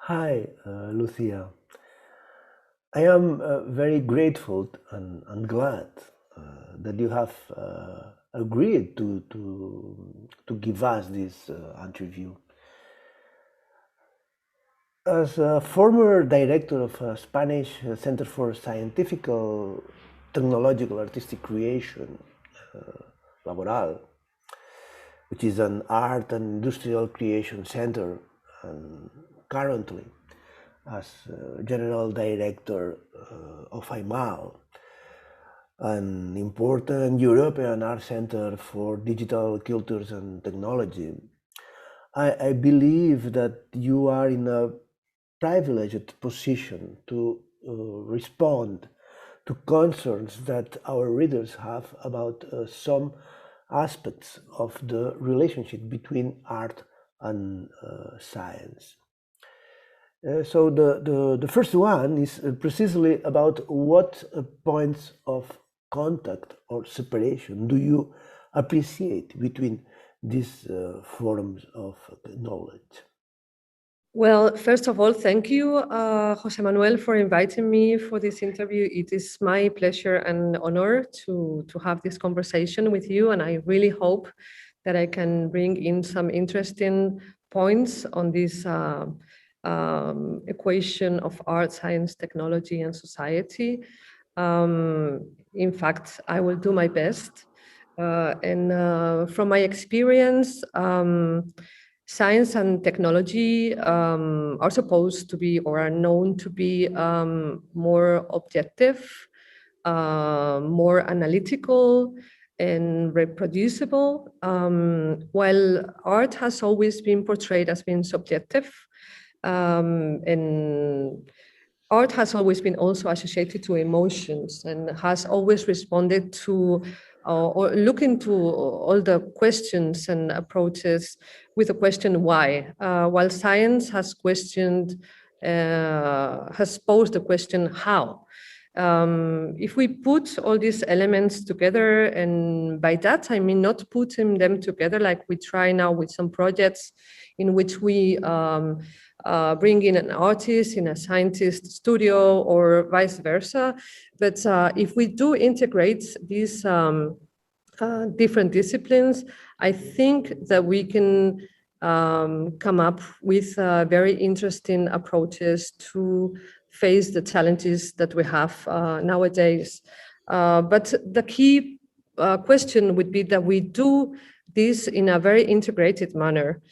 Hi, Lucia. I am very grateful and glad that you have agreed to give us this interview. As a former director of a Spanish Center for Scientific, Technological, Artistic Creation, Laboral, which is an art and industrial creation center, and currently as general director of IMAL, an important European art center for digital cultures and technology. I believe that you are in a privileged position to respond to concerns that our readers have about some aspects of the relationship between art and science. So the first one is precisely about what points of contact or separation do you appreciate between these forms of knowledge? Well, first of all, thank you, Jose Manuel, for inviting me for this interview. It is my pleasure and honor to have this conversation with you, and I really hope that I can bring in some interesting points on this equation of art, science, technology, and society. In fact, I will do my best. And from my experience, science and technology are supposed to be or are known to be more objective, more analytical, and reproducible, while art has always been portrayed as being subjective. And art has always been also associated to emotions and has always responded to or look into all the questions and approaches with the question why, while science has has posed the question how. If we put all these elements together, and by that I mean not putting them together like we try now with some projects in which we bring in an artist in a scientist studio or vice versa. But if we do integrate these different disciplines, I think that we can come up with very interesting approaches to face the challenges that we have nowadays. But the key question would be that we do this in a very integrated manner.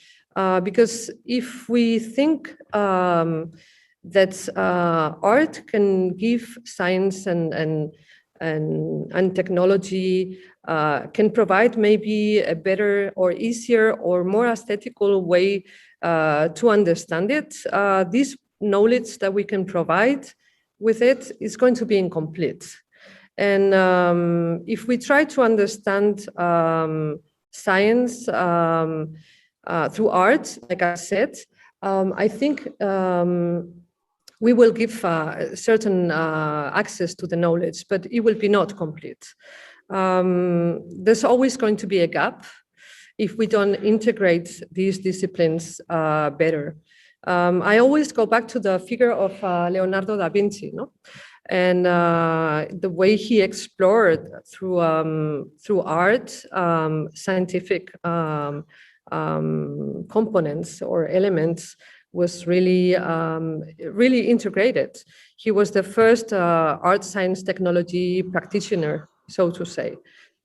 Because if we think that art can give science and technology, can provide maybe a better or easier or more aesthetical way to understand it, this knowledge that we can provide with it is going to be incomplete. And if we try to understand science through art, like I said, I think we will give certain access to the knowledge, but it will be not complete. There's always going to be a gap if we don't integrate these disciplines better. I always go back to the figure of Leonardo da Vinci, no? And the way he explored through art, scientific components or elements was really, really integrated. He was the first art, science, technology practitioner, so to say.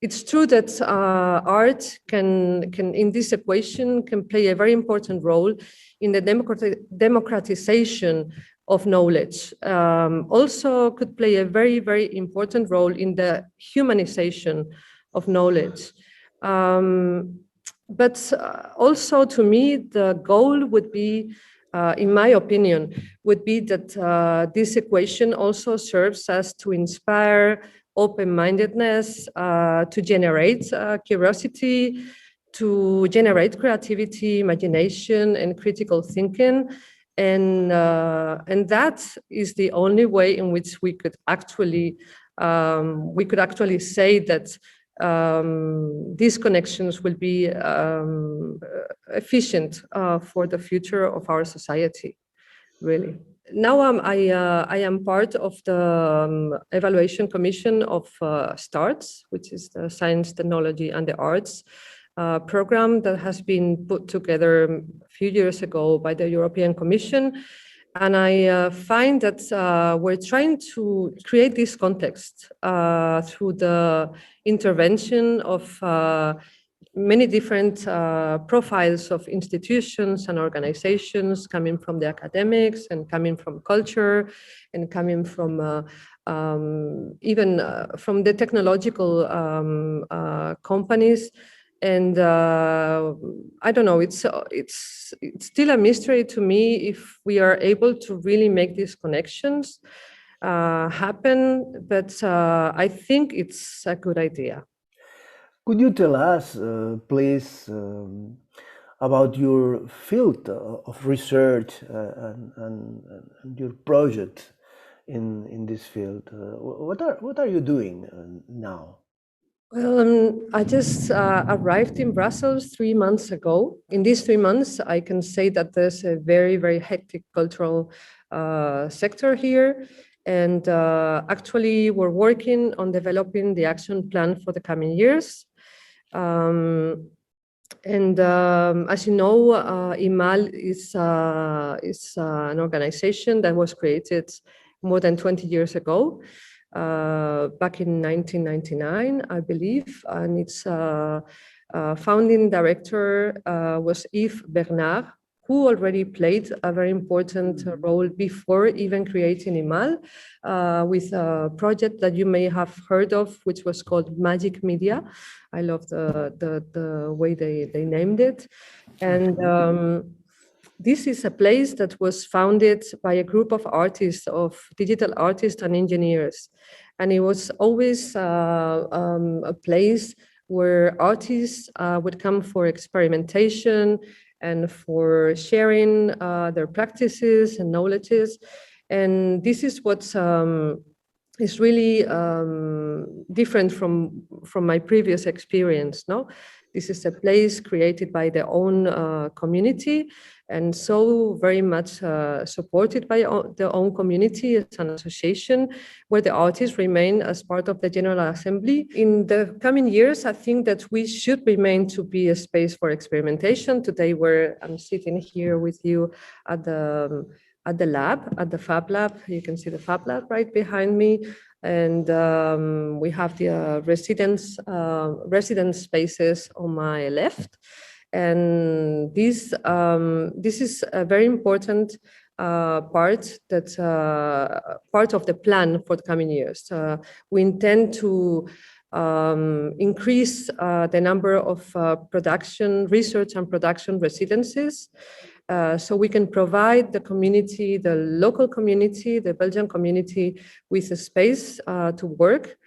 It's true that art can in this equation can play a very important role in the democratization of knowledge. Also could play a very, very important role in the humanization of knowledge. But also to me, the goal would be, in my opinion, would be that this equation also serves us to inspire open-mindedness, to generate curiosity, to generate creativity, imagination, and critical thinking. And that is the only way in which we could actually say that these connections will be efficient for the future of our society. really. Now I am part of the evaluation commission of STARTS, which is the Science, Technology and the Arts program that has been put together a few years ago by the European Commission. And I find that we're trying to create this context through the intervention of many different profiles of institutions and organizations coming from the academics and coming from culture and coming from even from the technological companies. And I don't know, it's still a mystery to me if we are able to really make these connections happen, but I think it's a good idea. Could you tell us, please, about your field of research and your project in this field? What are you doing now? Well, I just arrived in Brussels 3 months ago. In these 3 months, I can say that there's a very, very hectic cultural sector here. And actually, we're working on developing the action plan for the coming years. As you know, IMAL is an organization that was created more than 20 years ago, back in 1999, I believe. And its founding director was Yves Bernard, who already played a very important role before even creating IMAL, with a project that you may have heard of, which was called Magic Media. I love the way they named it. And this is a place that was founded by a group of artists, of digital artists and engineers. And it was always a place where artists would come for experimentation and for sharing their practices and knowledges. And this is what's is really different from my previous experience. No, this is a place created by their own community, and so very much supported by their own community as an association, where the artists remain as part of the General Assembly. In the coming years, I think that we should remain to be a space for experimentation. Today, where I'm sitting here with you at the lab, at the Fab Lab. You can see the Fab Lab right behind me. And we have the residence spaces on my left. And this is a very important part of the plan for the coming years. We intend to increase the number of production, research and production residencies, so we can provide the community, the local community, the Belgian community, with a space to work.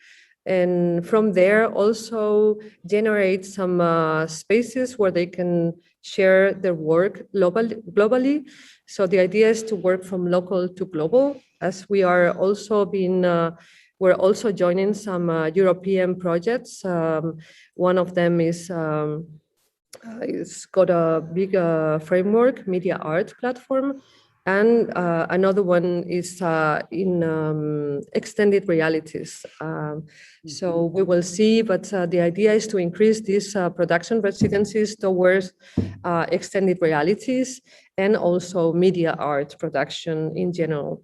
And from there also generate some spaces where they can share their work globally. So the idea is to work from local to global, as we are also we're also joining some European projects. One of them is it's got a big framework, media art platform. And another one is in extended realities. So we will see, but the idea is to increase these production residencies towards extended realities and also media art production in general.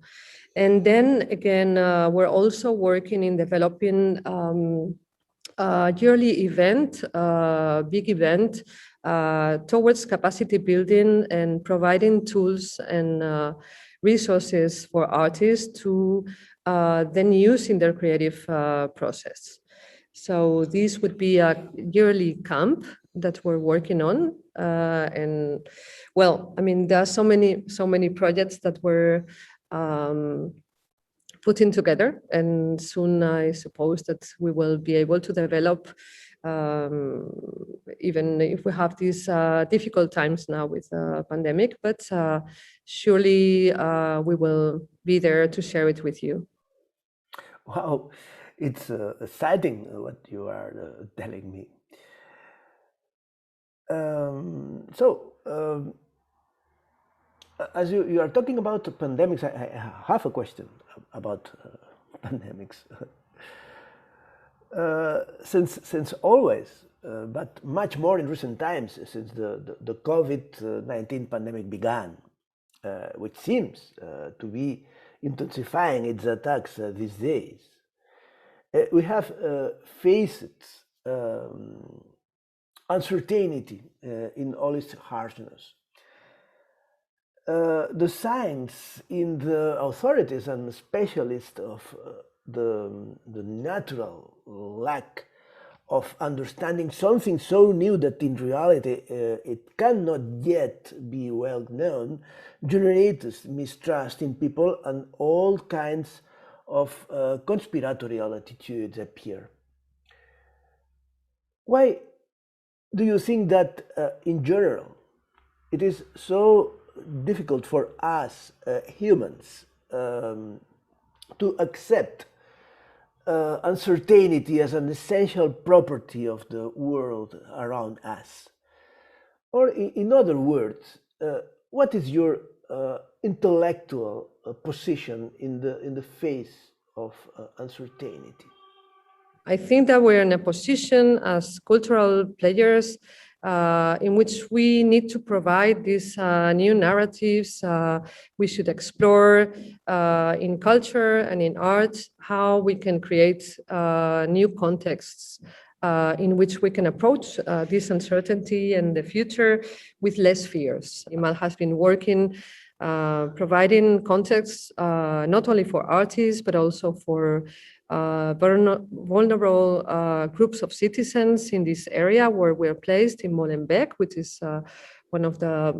And then again, we're also working in developing a yearly event, big event, towards capacity building and providing tools and resources for artists to then use in their creative process. So this would be a yearly camp that we're working on. And well, I mean, there are so many projects that we're putting together, and soon I suppose that we will be able to develop, even if we have these difficult times now with the pandemic, but surely we will be there to share it with you. Wow, it's exciting what you are telling me. So As you are talking about pandemics, I have a question about pandemics. Since always, but much more in recent times, since the COVID-19 pandemic began, which seems to be intensifying its attacks these days, we have faced uncertainty in all its harshness. The signs in the authorities and specialists of the natural lack of understanding something so new that in reality it cannot yet be well known generates mistrust in people, and all kinds of conspiratorial attitudes appear. Why do you think that in general it is so difficult for us humans to accept uncertainty as an essential property of the world around us? Or in other words, what is your intellectual position in the face of uncertainty? I think that we're in a position as cultural players in which we need to provide these new narratives. We should explore in culture and in art how we can create new contexts in which we can approach this uncertainty and the future with less fears. Imal has been working providing context not only for artists, but also for vulnerable groups of citizens in this area where we're placed in Molenbeek, which is one of the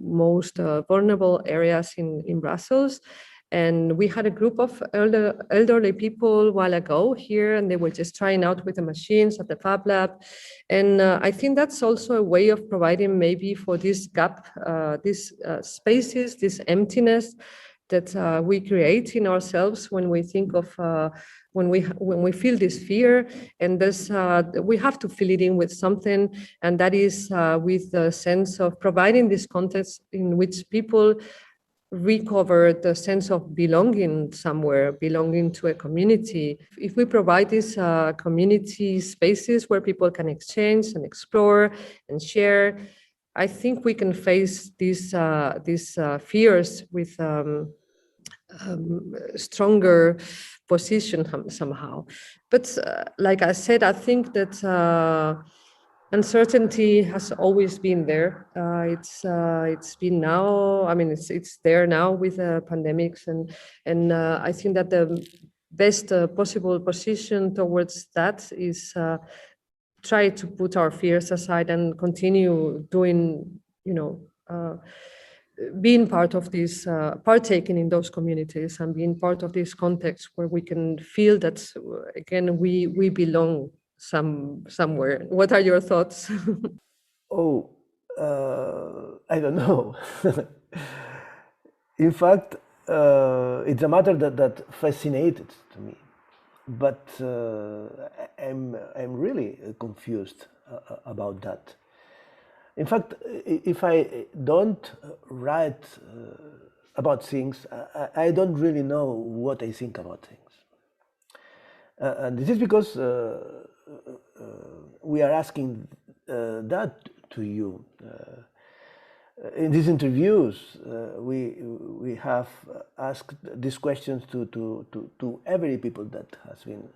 most vulnerable areas in Brussels. And we had a group of elderly people a while ago here, and they were just trying out with the machines at the Fab Lab. And I think that's also a way of providing maybe for this gap, these spaces, this emptiness that we create in ourselves when we think of when we feel this fear, and this we have to fill it in with something, and that is with the sense of providing this context in which people recover the sense of belonging somewhere, belonging to a community. If we provide these community spaces where people can exchange and explore and share, I think we can face these fears with stronger position somehow. But like I said, I think that uncertainty has always been there. It's been now. I mean, it's there now with pandemics, and I think that the best possible position towards that is try to put our fears aside and continue doing, being part of this, partaking in those communities and being part of this context where we can feel that again we belong somewhere. What are your thoughts? Oh, I don't know. In fact, it's a matter that fascinated to me, but I'm really confused about that. In fact, if I don't write about things, I don't really know what I think about things. And this is because we are asking that to you. In these interviews, we have asked these questions to every people that has been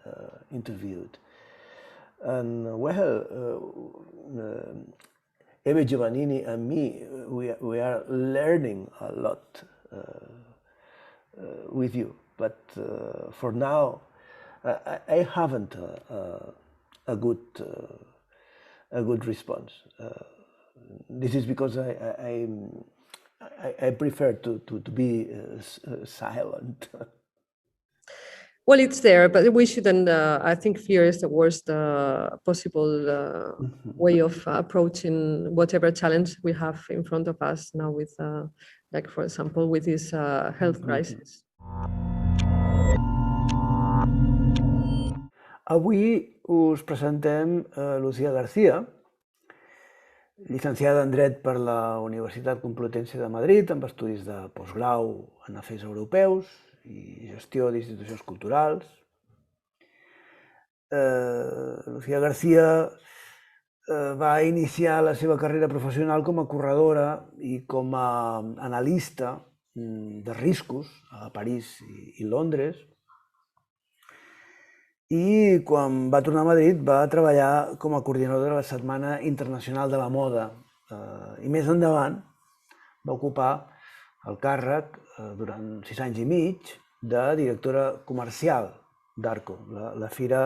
interviewed. And well, Eve Giovannini and me, we are learning a lot with you. But for now, I haven't a good response. This is because I prefer to be silent. Well, it's there, but we shouldn't. I think fear is the worst possible way of approaching whatever challenge we have in front of us now with, like, for example, with this health crisis. Avui us presentem Lucia Garcia, llicenciada en Dret per la Universitat Complutense de Madrid, amb estudis de postgrau en afers europeus i gestió d'institucions culturals. Lucía Garcia va iniciar la seva carrera professional com a corredora i com a analista de riscos a París i Londres. I quan va tornar a Madrid va treballar com a coordinadora de la Setmana Internacional de la Moda i més endavant va ocupar el càrrec durant 6 anys i mig de directora comercial d'Arco, la Fira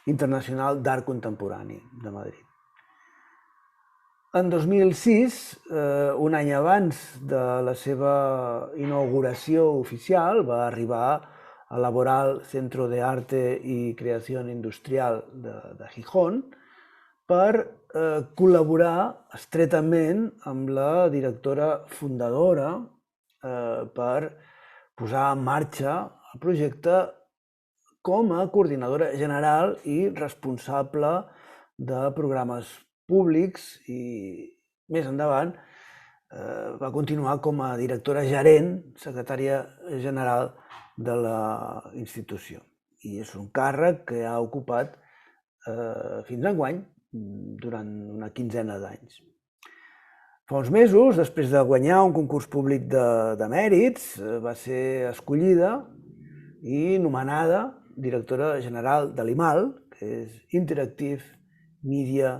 Internacional d'Art Contemporani de Madrid. En 2006, un any abans de la seva inauguració oficial, va arribar a Laboral Centro de Arte y Creación Industrial de Gijón per col·laborar estretament amb la directora fundadora per posar en marxa el projecte com a coordinadora general i responsable de programes públics i més endavant va continuar com a directora gerent, secretària general de la institució. I és un càrrec que ha ocupat fins enguany durant una quinzena d'anys. Fa uns mesos, després de guanyar un concurs públic de mèrits, va ser escollida i nomenada directora general de l'IMAL, que és Interactive Media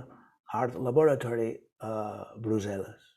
Art Laboratory a Brussel·les.